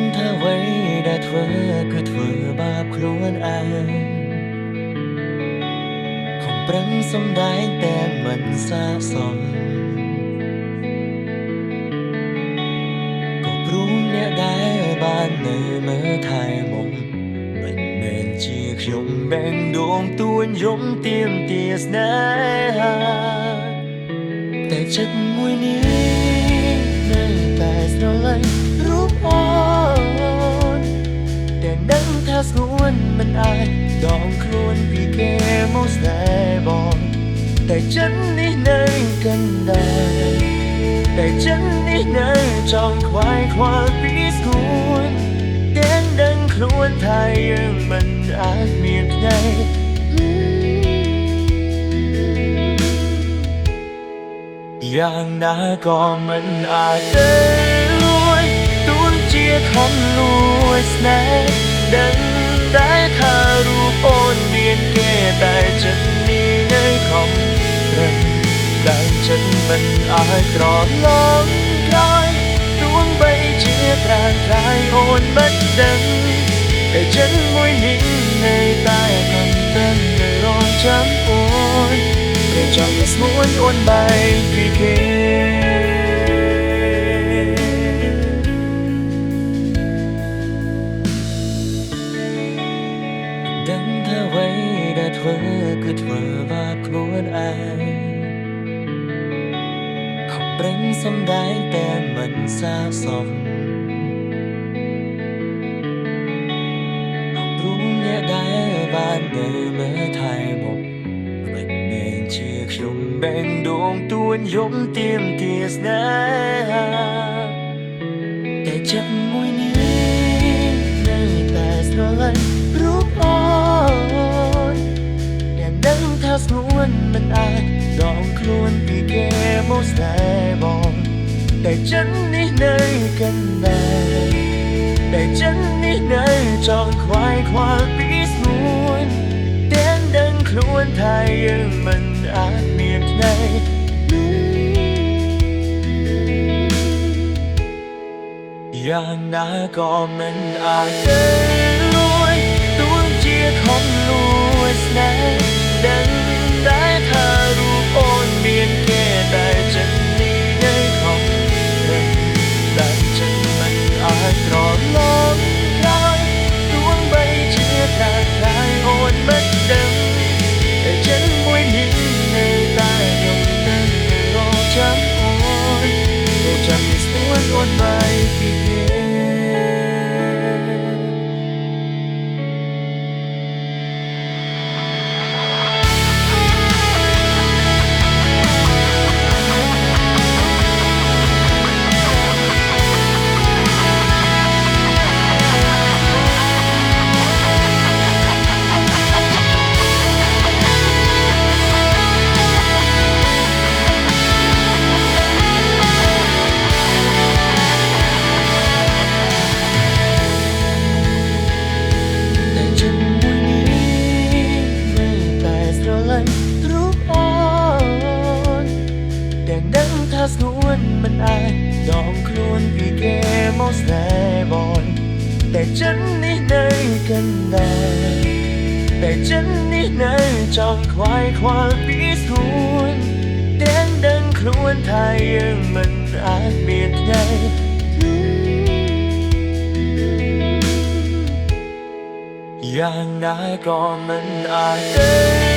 ដឹងថាអ្វីដែលធ្វើគឺធ្វើបាបខ្លួនឯងខំប្រឹងសំដែងតែមិនស័ក្តិសមក៏ព្រមអ្នកដែលបាននៅមើលថែមុំមិនមែនជាខ្ញុំបែងដួងទួញយំទៀមទាស្នេហាតែចិត្តមួយនេះនៅតែស្រឡាញ់រូបអូនតែដឹងថាស្ងួនមិនអាចដងខ្លួនពីគេមកស្នេហ៍បងតែចិត្តនេះនៅកាន់តែតែចិត្តនេះនៅចង់ខ្វាយខ្វល់ពីស្ងួនទាំងដឹងខ្លួនថាយើងមិនអាចមានថ្ងៃយ៉ាងណាក៏មិនអាចទៅលួចទួនជាខំលួចស្នេហ៍ដឹងតែថារូបអូនមានគេតែចិត្តនេះនៅខំរឹងតែចិត្តមិនអាចក្រឡងក្រោយទួងបីជាត្រានត្រៃអូនមិនដឹងតែចិត្តមួយនេះនៅតែខំតែរងចាំអូនចង់ស្មួនអូនបែកពីគេដឹងថាអ្វីដែលធ្វើគឺធ្វើបាបខ្លួនឯងខំប្រឹងសំដែងតែមិនស័ក្តិសមព្រោះអ្នកដែលបាននៅមើលថែមុខជាខ្ញុំបែងដួងទួញយំទៀមទាស្នេហាតែចិត្តមួយនេះនៅតែស្រឡាញ់រូបអូនតែដឹងថាស្ងួនមិនអាចដងខ្លួនពីគេមកស្នេហ៍បងតែចិត្តនេះនៅកាន់តែតែចិត្តនេះនៅចង់ខ្វាយខ្វល់ពីស្ងួនទាំងដឹងខ្លួនថាយើងមិនអាចមានថ្ងៃយ៉ាងណាក៏មិនអាចទៅលួចទួងជាខំលួចស្នេហ៍ដឹងតែថារូបអូនមានគេតែចិត្តនេះនៅខំរឹងតែចិត្តមិនអាចក្រឡងក្រោយទួងបីជាត្រាត្រៃអូនមិនដឹងតែចិត្តមួយនេះនៅតែខ្ញុំតែរងចាំអូនរងចាំស្ទួនអូនបែកពីគេស្ងួនមិនអាចដងខ្លួនពីគេមកស្នេហ៍បងតែចិត្តនេះនៅកាន់តែតែចិត្តនេះនៅចង់ខ្វាយខ្វល់ពីស្ងួនទាំងដឹងខ្លួនថាយើងមិនអាចមានថ្ងៃយ៉ាងណាក៏មិនអាចទៅ